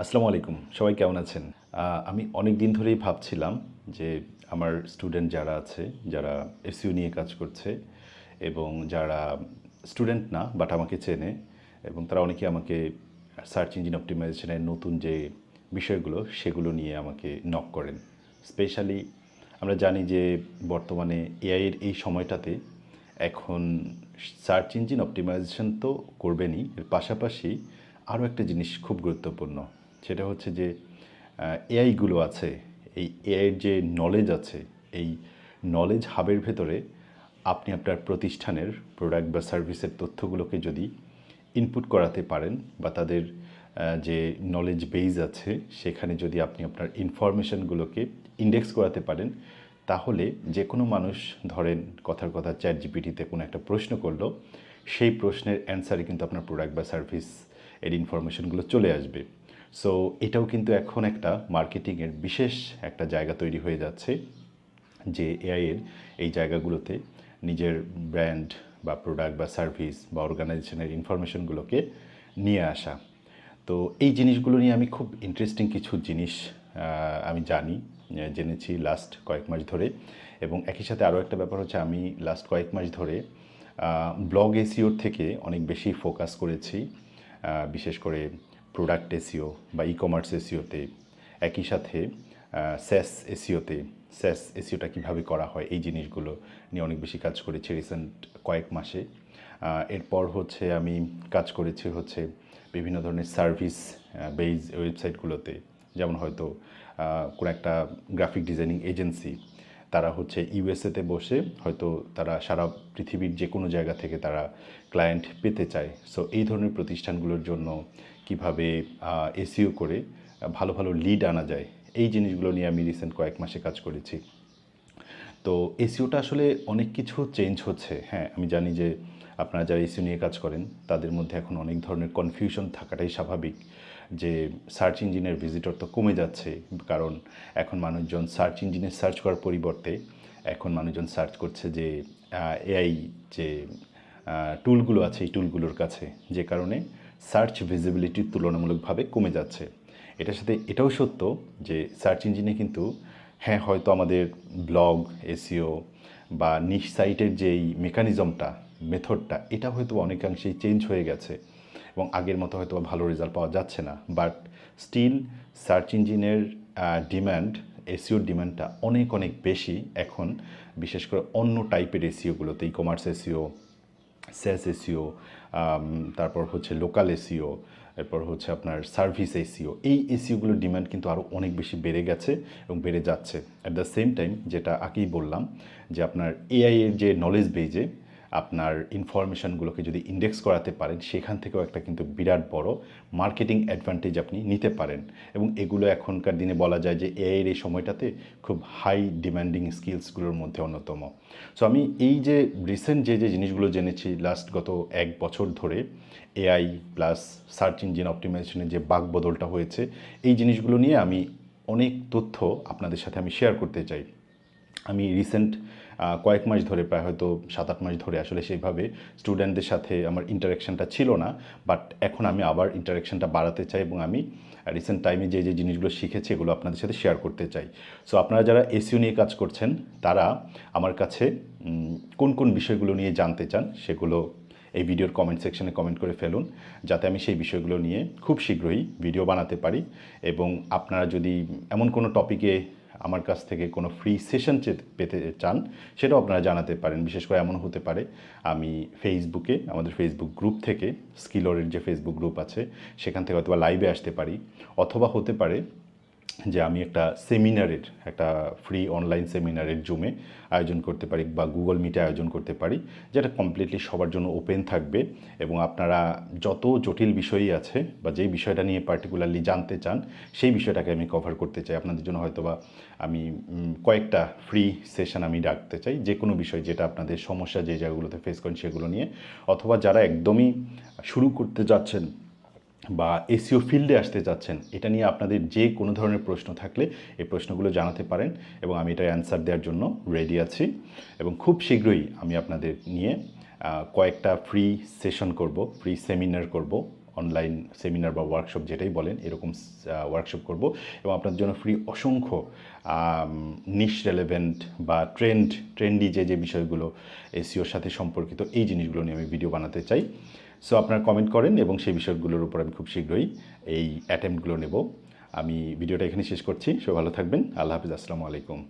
আসসালামু আলাইকুম, সবাই কেমন আছেন? আমি অনেক দিন ধরেই ভাবছিলাম যে আমার স্টুডেন্ট যারা আছে, যারা এসইও নিয়ে কাজ করছে এবং যারা স্টুডেন্ট না বাট আমাকে চেনে এবং তারা অনেকে আমাকে সার্চ ইঞ্জিন অপটিমাইজেশনের নতুন যে বিষয়গুলো সেগুলো নিয়ে আমাকে নক করেন। স্পেশালি আমরা জানি যে বর্তমানে এআইয়ের এই সময়টাতে এখন সার্চ ইঞ্জিন অপটিমাইজেশন তো করবেনই, এর পাশাপাশি আরও একটা জিনিস খুব গুরুত্বপূর্ণ। সেটা হচ্ছে যে এআইগুলো আছে, এই এআইয়ের যে নলেজ আছে, এই নলেজ হাবের ভেতরে আপনি আপনার প্রতিষ্ঠানের প্রোডাক্ট বা সার্ভিসের তথ্যগুলোকে যদি ইনপুট করাতে পারেন বা তাদের যে নলেজ বেজ আছে সেখানে যদি আপনি আপনার ইনফরমেশনগুলোকে ইন্ডেক্স করাতে পারেন, তাহলে যে কোনো মানুষ ধরেন কথার কথা চ্যাট জিপিটিতে কোনো একটা প্রশ্ন করলো, সেই প্রশ্নের অ্যান্সারে কিন্তু আপনার প্রোডাক্ট বা সার্ভিস এর ইনফরমেশনগুলো চলে আসবে। সো এটাও কিন্তু এখন একটা মার্কেটিংয়ের বিশেষ একটা জায়গা তৈরি হয়ে যাচ্ছে, যে এআইয়ের এই জায়গাগুলোতে নিজের ব্র্যান্ড বা প্রোডাক্ট বা সার্ভিস বা অর্গানাইজেশনের ইনফরমেশনগুলোকে নিয়ে আসা। তো এই জিনিসগুলো নিয়ে আমি খুব ইন্টারেস্টিং কিছু জিনিস আমি জেনেছি লাস্ট কয়েক মাস ধরে। এবং একই সাথে আরও একটা ব্যাপার হচ্ছে, আমি লাস্ট কয়েক মাস ধরে ব্লগ এসইওর থেকে অনেক বেশি ফোকাস করেছি, বিশেষ করে প্রোডাক্ট এসইও বা ই কমার্স এসইওতে, একই সাথে স্যাস এসইওতে। স্যাস এসইওটা কীভাবে করা হয় এই জিনিসগুলো নিয়ে অনেক বেশি কাজ করেছি রিসেন্ট কয়েক মাসে। এরপর হচ্ছে আমি কাজ করেছি হচ্ছে বিভিন্ন ধরনের সার্ভিস বেজ ওয়েবসাইটগুলোতে, যেমন হয়তো কোনো একটা গ্রাফিক ডিজাইনিং এজেন্সি, তারা হচ্ছে ইউএসএতে বসে হয়তো তারা সারা পৃথিবীর যে কোনো জায়গা থেকে তারা ক্লায়েন্ট পেতে চায়। সো এই ধরনের প্রতিষ্ঠানগুলোর জন্য কিভাবে এসইও করে ভালো ভালো লিড আনা যায়, এই জিনিসগুলো নিয়ে আমি রিসেন্ট কয়েক মাসে কাজ করেছি। তো এসইওটা আসলে অনেক কিছু চেঞ্জ হচ্ছে। হ্যাঁ, আমি জানি যে আপনারা যারা এসইও নিয়ে কাজ করেন তাদের মধ্যে এখন অনেক ধরনের কনফিউশন থাকাটাই স্বাভাবিক, যে সার্চ ইঞ্জিনের ভিজিটর তো কমে যাচ্ছে, কারণ এখন মানুষজন সার্চ ইঞ্জিনে সার্চ করার পরিবর্তে এখন মানুষজন সার্চ করছে যে এআই যে টুলগুলো আছে এই টুলগুলোর কাছে, যে কারণে সার্চ ভিজিবিলিটি তুলনামূলকভাবে কমে যাচ্ছে। এটার সাথে এটাও সত্য যে সার্চ ইঞ্জিনে কিন্তু হ্যাঁ হয়তো আমাদের ব্লগ এসইও বা নিশ সাইটের যেই মেকানিজমটা মেথডটা এটা হয়তো অনেকাংশেই চেঞ্জ হয়ে গেছে এবং আগের মতো হয়তো ভালো রেজাল্ট পাওয়া যাচ্ছে না, বাট স্টিল সার্চ ইঞ্জিনের ডিম্যান্ড, এসইওর ডিম্যান্ডটা অনেক অনেক বেশি এখন, বিশেষ করে অন্য টাইপের এসইওগুলোতে, ই কমার্স এসইও, স্যাস এসইও, তারপর হচ্ছে লোকাল এসইও, এরপর হচ্ছে আপনার সার্ভিস এসইও। এই এসইওগুলোর ডিমান্ড কিন্তু আরও অনেক বেশি বেড়ে গেছে এবং বেড়ে যাচ্ছে। অ্যাট দ্য সেম টাইম যেটা আগেই বললাম, যে আপনার এআই এর যে নলেজ বেজে আপনার ইনফরমেশানগুলোকে যদি ইন্ডেক্স করাতে পারেন, সেখান থেকেও একটা কিন্তু বিরাট বড় মার্কেটিং অ্যাডভান্টেজ আপনি নিতে পারেন। এবং এগুলো এখনকার দিনে বলা যায় যে এআইয়ের এই সময়টাতে খুব হাই ডিম্যান্ডিং স্কিলসগুলোর মধ্যে অন্যতম। সো আমি এই যে রিসেন্ট যে জিনিসগুলো জেনেছি লাস্ট গত 1 বছর ধরে, এআই প্লাস সার্চ ইঞ্জিন অপটিমাইজেশনের যে বাকবদলটা হয়েছে, এই জিনিসগুলো নিয়ে আমি অনেক তথ্য আপনাদের সাথে আমি শেয়ার করতে চাই। আমি রিসেন্ট কয়েক মাস ধরে, প্রায় হয়তো 7-8 মাস ধরে আসলে সেইভাবে স্টুডেন্টদের সাথে আমার ইন্টারাকশানটা ছিল না, বাট এখন আমি আবার ইন্টারাকশানটা বাড়াতে চাই এবং আমি রিসেন্ট টাইমে যে জিনিসগুলো শিখেছি এগুলো আপনাদের সাথে শেয়ার করতে চাই। সো আপনারা যারা এসইও নিয়ে কাজ করছেন তারা আমার কাছে কোন কোন বিষয়গুলো নিয়ে জানতে চান সেগুলো এই ভিডিওর কমেন্ট সেকশনে কমেন্ট করে ফেলুন, যাতে আমি সেই বিষয়গুলো নিয়ে খুব শীঘ্রই ভিডিও বানাতে পারি। এবং আপনারা যদি এমন কোনো টপিকে আমার কাছ থেকে কোনো ফ্রি সেশন পেতে চান, সেটাও আপনারা জানাতে পারেন। বিশেষ করে এমন হতে পারে আমি ফেসবুকে, আমাদের ফেসবুক গ্রুপ থেকে, স্কিলরের যে ফেসবুক গ্রুপ আছে সেখান থেকে হয়তো লাইভে আসতে পারি, অথবা হতে পারে যে আমি একটা ফ্রি অনলাইন সেমিনারের জুমে আয়োজন করতে পারি বা গুগল মিটে আয়োজন করতে পারি, যেটা কমপ্লিটলি সবার জন্য ওপেন থাকবে। এবং আপনারা যত জটিল বিষয়ই আছে বা যেই বিষয়টা নিয়ে পার্টিকুলারলি জানতে চান, সেই বিষয়টাকে আমি কভার করতে চাই আপনাদের জন্য। হয়তোবা আমি কয়েকটা ফ্রি সেশন আমি রাখতে চাই, যে কোনো বিষয় যেটা আপনাদের সমস্যা যে জায়গাগুলোতে ফেস করেন সেগুলো নিয়ে, অথবা যারা একদমই শুরু করতে যাচ্ছেন বা এসইও ফিল্ডে আসতে চাচ্ছেন, এটা নিয়ে আপনাদের যে কোনো ধরনের প্রশ্ন থাকলে এই প্রশ্নগুলো জানাতে পারেন এবং আমি এটা অ্যান্সার দেওয়ার জন্য রেডি আছি। এবং খুব শীঘ্রই আমি আপনাদের নিয়ে কয়েকটা ফ্রি সেশন করব, ফ্রি সেমিনার করব অনলাইন সেমিনার বা ওয়ার্কশপ যেটাই বলেন এরকম ওয়ার্কশপ করব এবং আপনার জন্য ফ্রি অসংখ্য নিশ রেলেভেন্ট বা ট্রেন্ডি যে বিষয়গুলো এসইওর সাথে সম্পর্কিত এই জিনিসগুলো নিয়ে আমি ভিডিও বানাতে চাই। সো আপনারা কমেন্ট করেন এবং সেই বিষয়গুলোর উপর আমি খুব শীঘ্রই এই অ্যাটেম্পটগুলো নেব। আমি ভিডিওটা এখানে শেষ করছি। সবাই ভালো থাকবেন। আল্লাহ হাফিজ। আসসালামু আলাইকুম।